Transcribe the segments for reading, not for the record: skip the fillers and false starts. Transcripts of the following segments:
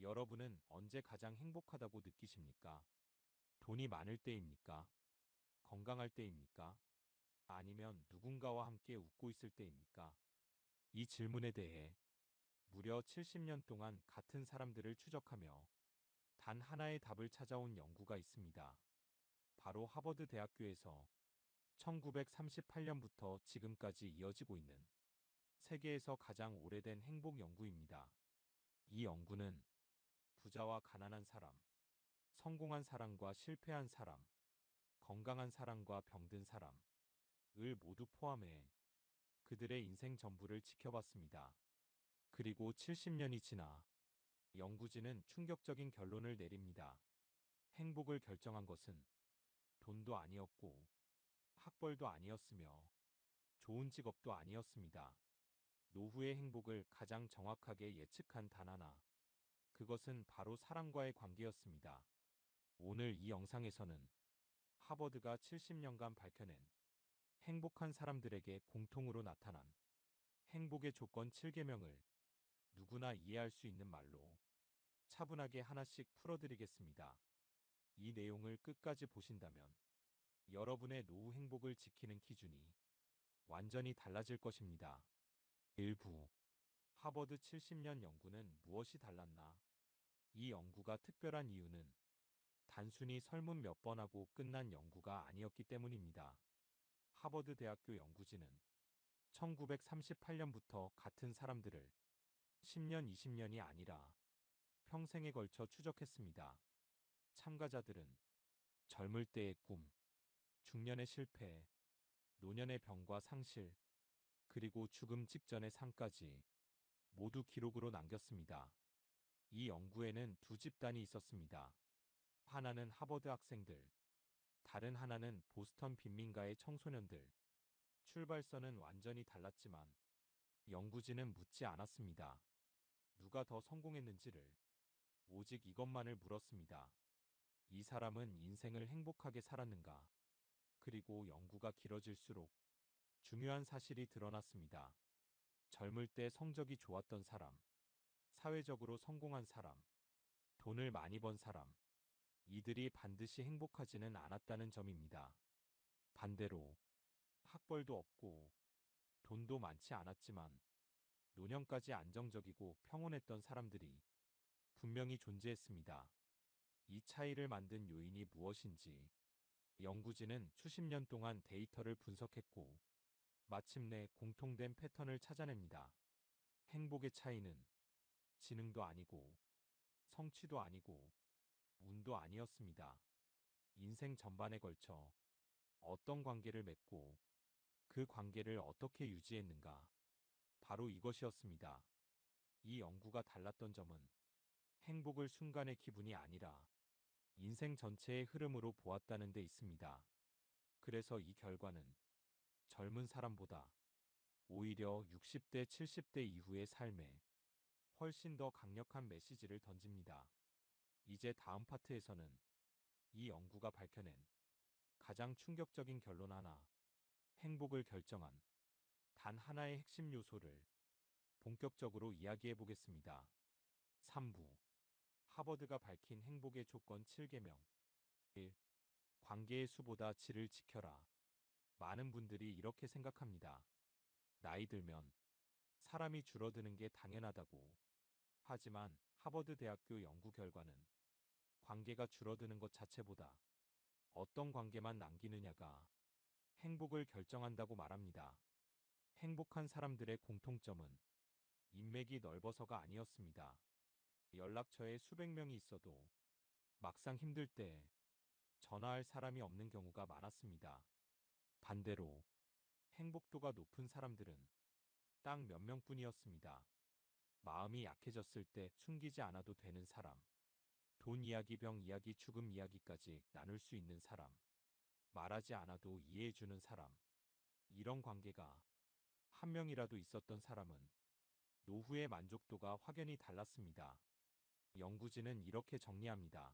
여러분은 언제 가장 행복하다고 느끼십니까? 돈이 많을 때입니까? 건강할 때입니까? 아니면 누군가와 함께 웃고 있을 때입니까? 이 질문에 대해 무려 70년 동안 같은 사람들을 추적하며 단 하나의 답을 찾아온 연구가 있습니다. 바로 하버드 대학교에서 1938년부터 지금까지 이어지고 있는 세계에서 가장 오래된 행복 연구입니다. 이 연구는 부자와 가난한 사람, 성공한 사람과 실패한 사람, 건강한 사람과 병든 사람을 모두 포함해 그들의 인생 전부를 지켜봤습니다. 그리고 70년이 지나 연구진은 충격적인 결론을 내립니다. 행복을 결정한 것은 돈도 아니었고 학벌도 아니었으며 좋은 직업도 아니었습니다. 노후의 행복을 가장 정확하게 예측한 단 하나. 그것은 바로 사람과의 관계였습니다. 오늘 이 영상에서는 하버드가 70년간 밝혀낸 행복한 사람들에게 공통으로 나타난 행복의 조건 7계명을 누구나 이해할 수 있는 말로 차분하게 하나씩 풀어드리겠습니다. 이 내용을 끝까지 보신다면 여러분의 노후 행복을 지키는 기준이 완전히 달라질 것입니다. 일부 하버드 70년 연구는 무엇이 달랐나? 이 연구가 특별한 이유는 단순히 설문 몇 번 하고 끝난 연구가 아니었기 때문입니다. 하버드 대학교 연구진은 1938년부터 같은 사람들을 10년, 20년이 아니라 평생에 걸쳐 추적했습니다. 참가자들은 젊을 때의 꿈, 중년의 실패, 노년의 병과 상실, 그리고 죽음 직전의 삶까지 모두 기록으로 남겼습니다. 이 연구에는 두 집단이 있었습니다. 하나는 하버드 학생들, 다른 하나는 보스턴 빈민가의 청소년들. 출발선은 완전히 달랐지만 연구진은 묻지 않았습니다. 누가 더 성공했는지를 오직 이것만을 물었습니다. 이 사람은 인생을 행복하게 살았는가? 그리고 연구가 길어질수록 중요한 사실이 드러났습니다. 젊을 때 성적이 좋았던 사람, 사회적으로 성공한 사람, 돈을 많이 번 사람, 이들이 반드시 행복하지는 않았다는 점입니다. 반대로 학벌도 없고 돈도 많지 않았지만 노년까지 안정적이고 평온했던 사람들이 분명히 존재했습니다. 이 차이를 만든 요인이 무엇인지 연구진은 수십 년 동안 데이터를 분석했고 마침내 공통된 패턴을 찾아냅니다. 행복의 차이는 지능도 아니고 성취도 아니고 운도 아니었습니다. 인생 전반에 걸쳐 어떤 관계를 맺고 그 관계를 어떻게 유지했는가. 바로 이것이었습니다. 이 연구가 달랐던 점은 행복을 순간의 기분이 아니라 인생 전체의 흐름으로 보았다는 데 있습니다. 그래서 이 결과는 젊은 사람보다 오히려 60대, 70대 이후의 삶에 훨씬 더 강력한 메시지를 던집니다. 이제 다음 파트에서는 이 연구가 밝혀낸 가장 충격적인 결론 하나, 행복을 결정한 단 하나의 핵심 요소를 본격적으로 이야기해 보겠습니다. 3부 하버드가 밝힌 행복의 조건 7계명 1. 관계의 수보다 질을 지켜라. 많은 분들이 이렇게 생각합니다. 나이 들면 사람이 줄어드는 게 당연하다고. 하지만 하버드 대학교 연구 결과는 관계가 줄어드는 것 자체보다 어떤 관계만 남기느냐가 행복을 결정한다고 말합니다. 행복한 사람들의 공통점은 인맥이 넓어서가 아니었습니다. 연락처에 수백 명이 있어도 막상 힘들 때 전화할 사람이 없는 경우가 많았습니다. 반대로 행복도가 높은 사람들은 딱 몇 명뿐이었습니다. 마음이 약해졌을 때 숨기지 않아도 되는 사람, 돈 이야기, 병 이야기, 죽음 이야기까지 나눌 수 있는 사람, 말하지 않아도 이해해주는 사람, 이런 관계가 한 명이라도 있었던 사람은 노후의 만족도가 확연히 달랐습니다. 연구진은 이렇게 정리합니다.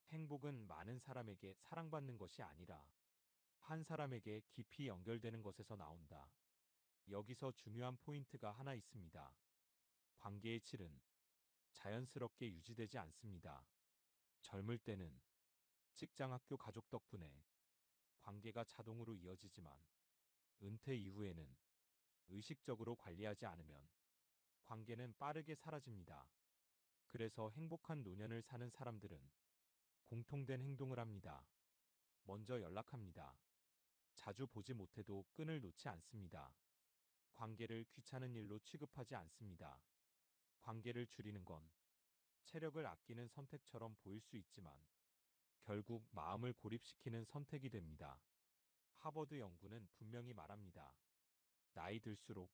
행복은 많은 사람에게 사랑받는 것이 아니라 한 사람에게 깊이 연결되는 것에서 나온다. 여기서 중요한 포인트가 하나 있습니다. 관계의 질은 자연스럽게 유지되지 않습니다. 젊을 때는 직장, 학교, 가족 덕분에 관계가 자동으로 이어지지만 은퇴 이후에는 의식적으로 관리하지 않으면 관계는 빠르게 사라집니다. 그래서 행복한 노년을 사는 사람들은 공통된 행동을 합니다. 먼저 연락합니다. 자주 보지 못해도 끈을 놓지 않습니다. 관계를 귀찮은 일로 취급하지 않습니다. 관계를 줄이는 건 체력을 아끼는 선택처럼 보일 수 있지만 결국 마음을 고립시키는 선택이 됩니다. 하버드 연구는 분명히 말합니다. 나이 들수록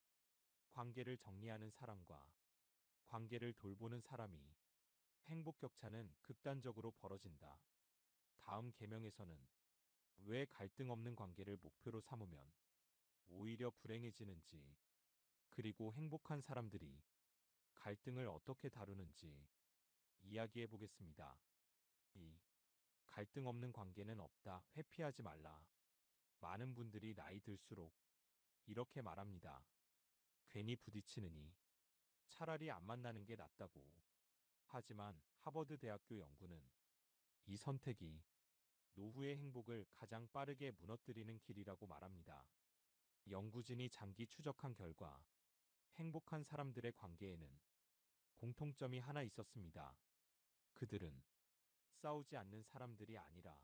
관계를 정리하는 사람과 관계를 돌보는 사람이 행복 격차는 극단적으로 벌어진다. 다음 계명에서는 왜 갈등 없는 관계를 목표로 삼으면 오히려 불행해지는지, 그리고 행복한 사람들이 갈등을 어떻게 다루는지 이야기해 보겠습니다. 2. 갈등 없는 관계는 없다. 회피하지 말라. 많은 분들이 나이 들수록 이렇게 말합니다. 괜히 부딪히느니 차라리 안 만나는 게 낫다고. 하지만 하버드 대학교 연구는 이 선택이 노후의 행복을 가장 빠르게 무너뜨리는 길이라고 말합니다. 연구진이 장기 추적한 결과 행복한 사람들의 관계에는 공통점이 하나 있었습니다. 그들은 싸우지 않는 사람들이 아니라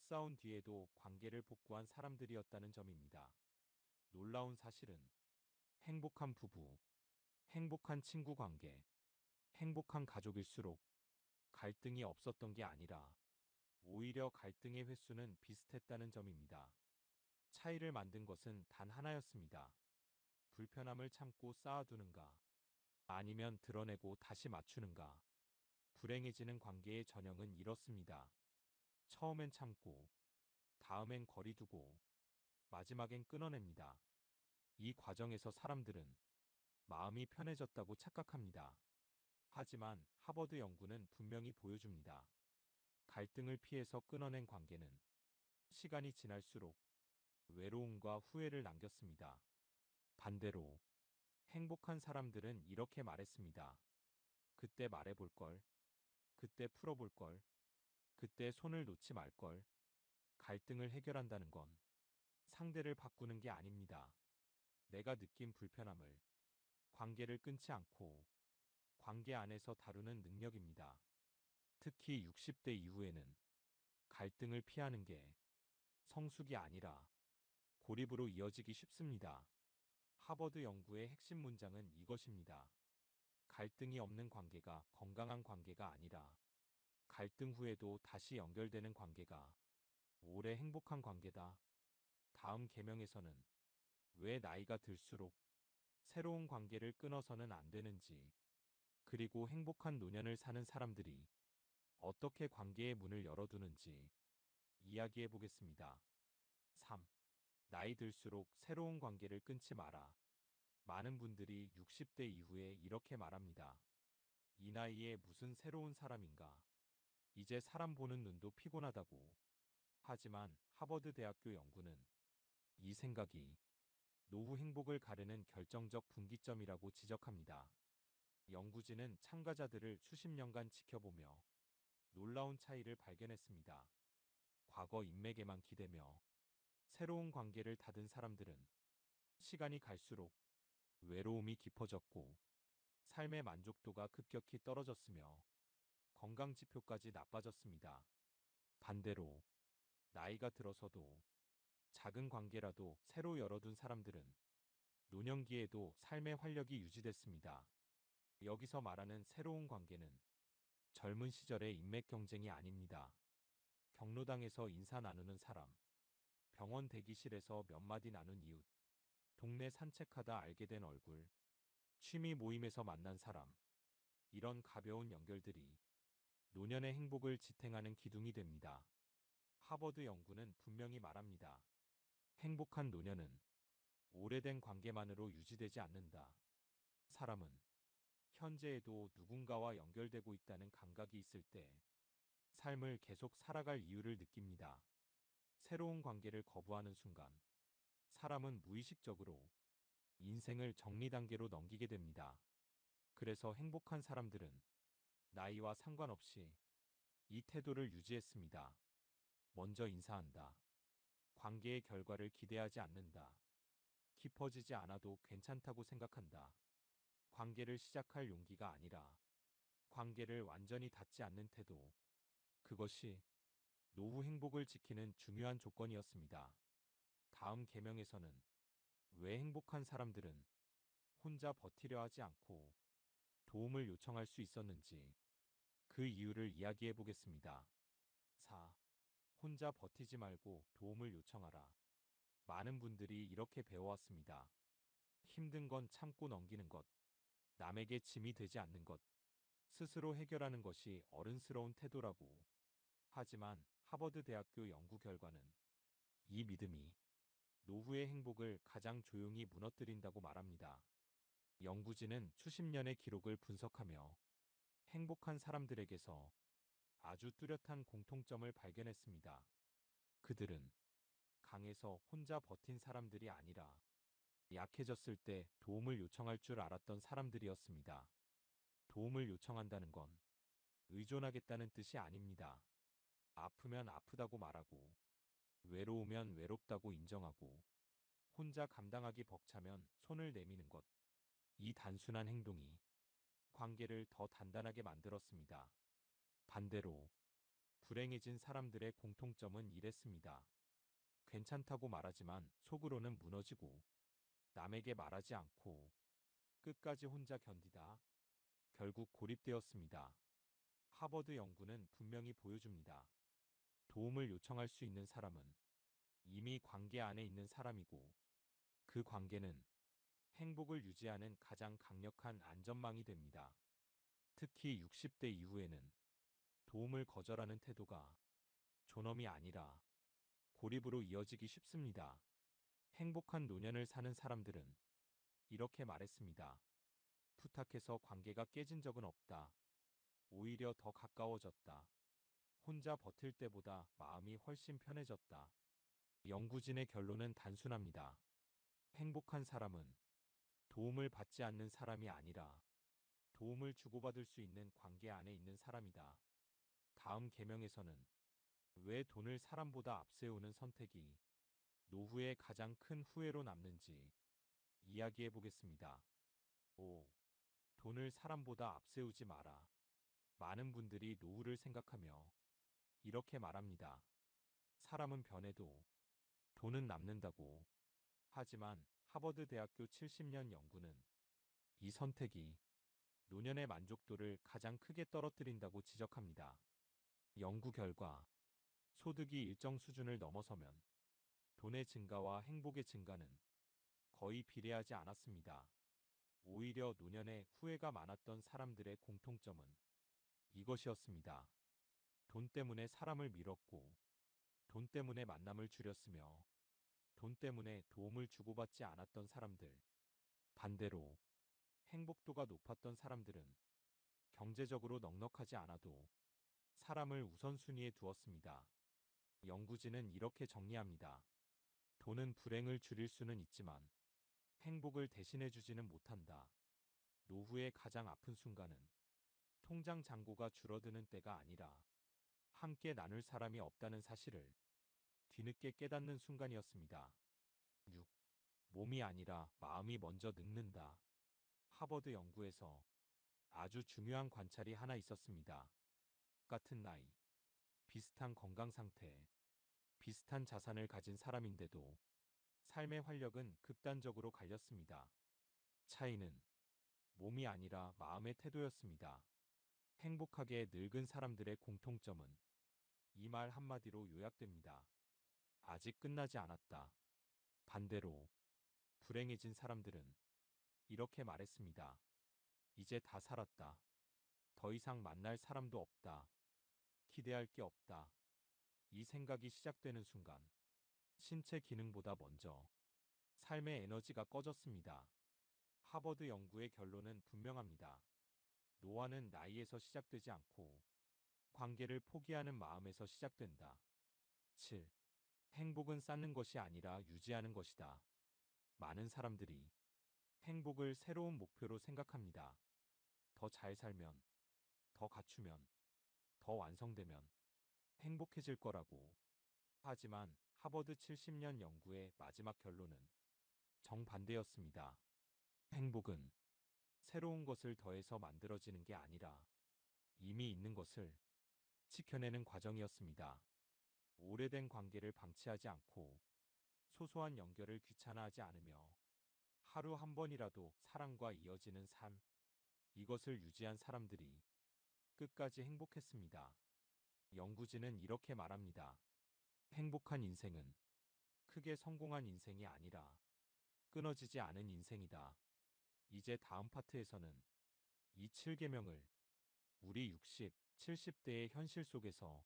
싸운 뒤에도 관계를 복구한 사람들이었다는 점입니다. 놀라운 사실은 행복한 부부, 행복한 친구 관계, 행복한 가족일수록 갈등이 없었던 게 아니라 오히려 갈등의 횟수는 비슷했다는 점입니다. 차이를 만든 것은 단 하나였습니다. 불편함을 참고 쌓아두는가, 아니면 드러내고 다시 맞추는가. 불행해지는 관계의 전형은 이렇습니다. 처음엔 참고, 다음엔 거리 두고, 마지막엔 끊어냅니다. 이 과정에서 사람들은 마음이 편해졌다고 착각합니다. 하지만 하버드 연구는 분명히 보여줍니다. 갈등을 피해서 끊어낸 관계는 시간이 지날수록 외로움과 후회를 남겼습니다. 반대로 행복한 사람들은 이렇게 말했습니다. 그때 말해볼 걸, 그때 풀어볼 걸, 그때 손을 놓지 말 걸. 갈등을 해결한다는 건 상대를 바꾸는 게 아닙니다. 내가 느낀 불편함을, 관계를 끊지 않고 관계 안에서 다루는 능력입니다. 특히 60대 이후에는 갈등을 피하는 게 성숙이 아니라 고립으로 이어지기 쉽습니다. 하버드 연구의 핵심 문장은 이것입니다. 갈등이 없는 관계가 건강한 관계가 아니라 갈등 후에도 다시 연결되는 관계가 오래 행복한 관계다. 다음 계명에서는 왜 나이가 들수록 새로운 관계를 끊어서는 안 되는지, 그리고 행복한 노년을 사는 사람들이 어떻게 관계의 문을 열어두는지 이야기해 보겠습니다. 3. 나이 들수록 새로운 관계를 끊지 마라. 많은 분들이 60대 이후에 이렇게 말합니다. 이 나이에 무슨 새로운 사람인가. 이제 사람 보는 눈도 피곤하다고. 하지만 하버드 대학교 연구는 이 생각이 노후 행복을 가르는 결정적 분기점이라고 지적합니다. 연구진은 참가자들을 수십 년간 지켜보며 놀라운 차이를 발견했습니다. 과거 인맥에만 기대며 새로운 관계를 닫은 사람들은 시간이 갈수록 외로움이 깊어졌고 삶의 만족도가 급격히 떨어졌으며 건강 지표까지 나빠졌습니다. 반대로 나이가 들어서도 작은 관계라도 새로 열어둔 사람들은 노년기에도 삶의 활력이 유지됐습니다. 여기서 말하는 새로운 관계는 젊은 시절의 인맥 경쟁이 아닙니다. 경로당에서 인사 나누는 사람, 병원 대기실에서 몇 마디 나눈 이웃, 동네 산책하다 알게 된 얼굴, 취미 모임에서 만난 사람, 이런 가벼운 연결들이 노년의 행복을 지탱하는 기둥이 됩니다. 하버드 연구는 분명히 말합니다. 행복한 노년은 오래된 관계만으로 유지되지 않는다. 사람은 현재에도 누군가와 연결되고 있다는 감각이 있을 때 삶을 계속 살아갈 이유를 느낍니다. 새로운 관계를 거부하는 순간 사람은 무의식적으로 인생을 정리 단계로 넘기게 됩니다. 그래서 행복한 사람들은 나이와 상관없이 이 태도를 유지했습니다. 먼저 인사한다. 관계의 결과를 기대하지 않는다. 깊어지지 않아도 괜찮다고 생각한다. 관계를 시작할 용기가 아니라 관계를 완전히 닫지 않는 태도. 그것이 노후 행복을 지키는 중요한 조건이었습니다. 다음 계명에서는 왜 행복한 사람들은 혼자 버티려 하지 않고 도움을 요청할 수 있었는지 그 이유를 이야기해 보겠습니다. 4. 혼자 버티지 말고 도움을 요청하라. 많은 분들이 이렇게 배워왔습니다. 힘든 건 참고 넘기는 것, 남에게 짐이 되지 않는 것, 스스로 해결하는 것이 어른스러운 태도라고. 하지만 하버드 대학교 연구 결과는 이 믿음이 노후의 행복을 가장 조용히 무너뜨린다고 말합니다. 연구진은 수십 년의 기록을 분석하며 행복한 사람들에게서 아주 뚜렷한 공통점을 발견했습니다. 그들은 강해서 혼자 버틴 사람들이 아니라 약해졌을 때 도움을 요청할 줄 알았던 사람들이었습니다. 도움을 요청한다는 건 의존하겠다는 뜻이 아닙니다. 아프면 아프다고 말하고, 외로우면 외롭다고 인정하고, 혼자 감당하기 벅차면 손을 내미는 것. 이 단순한 행동이 관계를 더 단단하게 만들었습니다. 반대로 불행해진 사람들의 공통점은 이랬습니다. 괜찮다고 말하지만 속으로는 무너지고 남에게 말하지 않고 끝까지 혼자 견디다 결국 고립되었습니다. 하버드 연구는 분명히 보여줍니다. 도움을 요청할 수 있는 사람은 이미 관계 안에 있는 사람이고 그 관계는 행복을 유지하는 가장 강력한 안전망이 됩니다. 특히 60대 이후에는 도움을 거절하는 태도가 존엄이 아니라 고립으로 이어지기 쉽습니다. 행복한 노년을 사는 사람들은 이렇게 말했습니다. 부탁해서 관계가 깨진 적은 없다. 오히려 더 가까워졌다. 혼자 버틸 때보다 마음이 훨씬 편해졌다. 연구진의 결론은 단순합니다. 행복한 사람은 도움을 받지 않는 사람이 아니라 도움을 주고받을 수 있는 관계 안에 있는 사람이다. 다음 계명에서는 왜 돈을 사람보다 앞세우는 선택이 노후의 가장 큰 후회로 남는지 이야기해 보겠습니다. 5. 돈을 사람보다 앞세우지 마라. 많은 분들이 노후를 생각하며 이렇게 말합니다. 사람은 변해도 돈은 남는다고. 하지만 하버드 대학교 70년 연구는 이 선택이 노년의 만족도를 가장 크게 떨어뜨린다고 지적합니다. 연구 결과 소득이 일정 수준을 넘어서면 돈의 증가와 행복의 증가는 거의 비례하지 않았습니다. 오히려 노년에 후회가 많았던 사람들의 공통점은 이것이었습니다. 돈 때문에 사람을 밀었고, 돈 때문에 만남을 줄였으며, 돈 때문에 도움을 주고받지 않았던 사람들. 반대로 행복도가 높았던 사람들은 경제적으로 넉넉하지 않아도 사람을 우선순위에 두었습니다. 연구진은 이렇게 정리합니다. 돈은 불행을 줄일 수는 있지만 행복을 대신해주지는 못한다. 노후의 가장 아픈 순간은 통장 잔고가 줄어드는 때가 아니라 함께 나눌 사람이 없다는 사실을 뒤늦게 깨닫는 순간이었습니다. 6. 몸이 아니라 마음이 먼저 늙는다. 하버드 연구에서 아주 중요한 관찰이 하나 있었습니다. 같은 나이, 비슷한 건강 상태, 비슷한 자산을 가진 사람인데도 삶의 활력은 극단적으로 갈렸습니다. 차이는 몸이 아니라 마음의 태도였습니다. 행복하게 늙은 사람들의 공통점은 이 말 한마디로 요약됩니다. 아직 끝나지 않았다. 반대로 불행해진 사람들은 이렇게 말했습니다. 이제 다 살았다. 더 이상 만날 사람도 없다. 기대할 게 없다. 이 생각이 시작되는 순간 신체 기능보다 먼저 삶의 에너지가 꺼졌습니다. 하버드 연구의 결론은 분명합니다. 노화는 나이에서 시작되지 않고 관계를 포기하는 마음에서 시작된다. 7. 행복은 쌓는 것이 아니라 유지하는 것이다. 많은 사람들이 행복을 새로운 목표로 생각합니다. 더 잘 살면, 더 갖추면, 더 완성되면 행복해질 거라고. 하지만 하버드 70년 연구의 마지막 결론은 정반대였습니다. 행복은 새로운 것을 더해서 만들어지는 게 아니라 이미 있는 것을 지켜내는 과정이었습니다. 오래된 관계를 방치하지 않고 소소한 연결을 귀찮아하지 않으며 하루 한 번이라도 사랑과 이어지는 삶, 이것을 유지한 사람들이 끝까지 행복했습니다. 연구진은 이렇게 말합니다. 행복한 인생은 크게 성공한 인생이 아니라 끊어지지 않은 인생이다. 이제 다음 파트에서는 이 7계명을 우리 60, 70대의 현실 속에서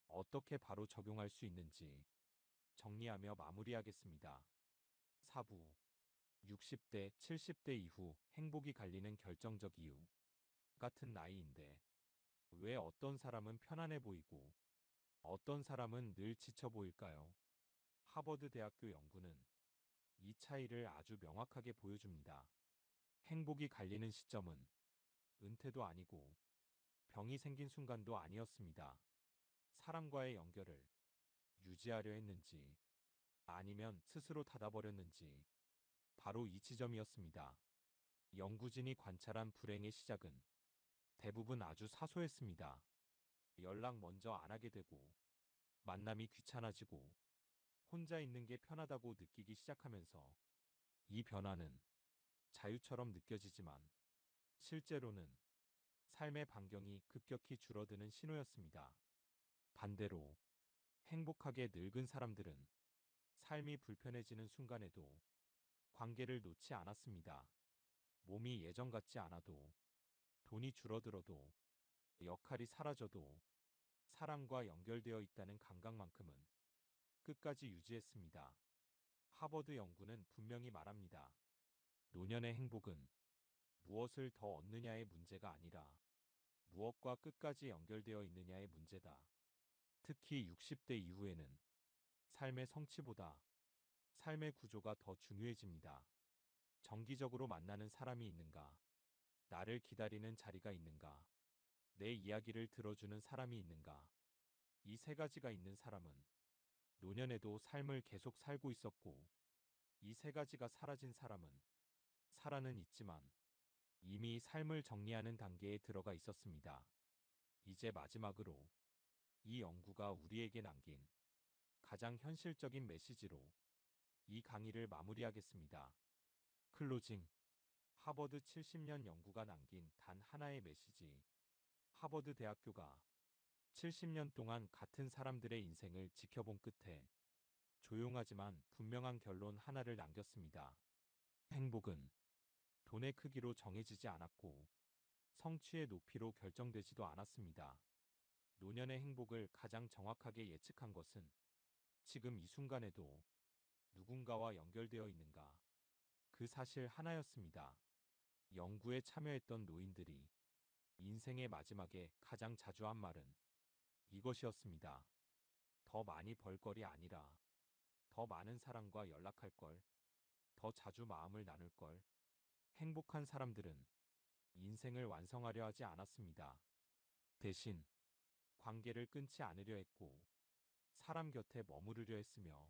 어떻게 바로 적용할 수 있는지 정리하며 마무리하겠습니다. 4부 60대, 70대 이후 행복이 갈리는 결정적 이유 같은 나이인데 왜 어떤 사람은 편안해 보이고 어떤 사람은 늘 지쳐 보일까요? 하버드 대학교 연구는 이 차이를 아주 명확하게 보여줍니다. 행복이 갈리는 시점은 은퇴도 아니고 병이 생긴 순간도 아니었습니다. 사람과의 연결을 유지하려 했는지 아니면 스스로 닫아버렸는지 바로 이 지점이었습니다. 연구진이 관찰한 불행의 시작은 대부분 아주 사소했습니다. 연락 먼저 안 하게 되고 만남이 귀찮아지고 혼자 있는 게 편하다고 느끼기 시작하면서 이 변화는 자유처럼 느껴지지만 실제로는 삶의 반경이 급격히 줄어드는 신호였습니다. 반대로 행복하게 늙은 사람들은 삶이 불편해지는 순간에도 관계를 놓지 않았습니다. 몸이 예전 같지 않아도 돈이 줄어들어도 역할이 사라져도 사랑과 연결되어 있다는 감각만큼은 끝까지 유지했습니다. 하버드 연구는 분명히 말합니다. 노년의 행복은 무엇을 더 얻느냐의 문제가 아니라 무엇과 끝까지 연결되어 있느냐의 문제다. 특히 60대 이후에는 삶의 성취보다 삶의 구조가 더 중요해집니다. 정기적으로 만나는 사람이 있는가? 나를 기다리는 자리가 있는가? 내 이야기를 들어주는 사람이 있는가? 이 세 가지가 있는 사람은 노년에도 삶을 계속 살고 있었고, 이 세 가지가 사라진 사람은 살아는 있지만 이미 삶을 정리하는 단계에 들어가 있었습니다. 이제 마지막으로 이 연구가 우리에게 남긴 가장 현실적인 메시지로 이 강의를 마무리하겠습니다. 클로징. 하버드 70년 연구가 남긴 단 하나의 메시지. 하버드 대학교가 70년 동안 같은 사람들의 인생을 지켜본 끝에 조용하지만 분명한 결론 하나를 남겼습니다. 행복은 돈의 크기로 정해지지 않았고 성취의 높이로 결정되지도 않았습니다. 노년의 행복을 가장 정확하게 예측한 것은 지금 이 순간에도 누군가와 연결되어 있는가, 그 사실 하나였습니다. 연구에 참여했던 노인들이 인생의 마지막에 가장 자주 한 말은 이것이었습니다. 더 많이 벌 걸이 아니라 더 많은 사람과 연락할 걸, 더 자주 마음을 나눌 걸. 행복한 사람들은 인생을 완성하려 하지 않았습니다. 대신 관계를 끊지 않으려 했고 사람 곁에 머무르려 했으며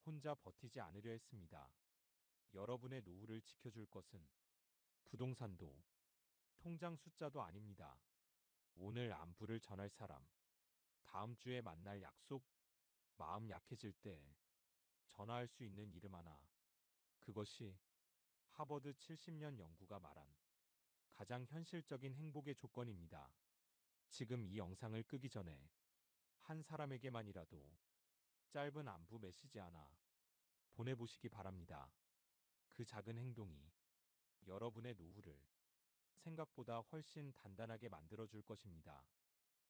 혼자 버티지 않으려 했습니다. 여러분의 노후를 지켜줄 것은 부동산도 통장 숫자도 아닙니다. 오늘 안부를 전할 사람, 다음 주에 만날 약속, 마음 약해질 때 전화할 수 있는 이름 하나. 그것이 하버드 70년 연구가 말한 가장 현실적인 행복의 조건입니다. 지금 이 영상을 끄기 전에 한 사람에게만이라도 짧은 안부 메시지 하나 보내보시기 바랍니다. 그 작은 행동이 여러분의 노후를 생각보다 훨씬 단단하게 만들어줄 것입니다.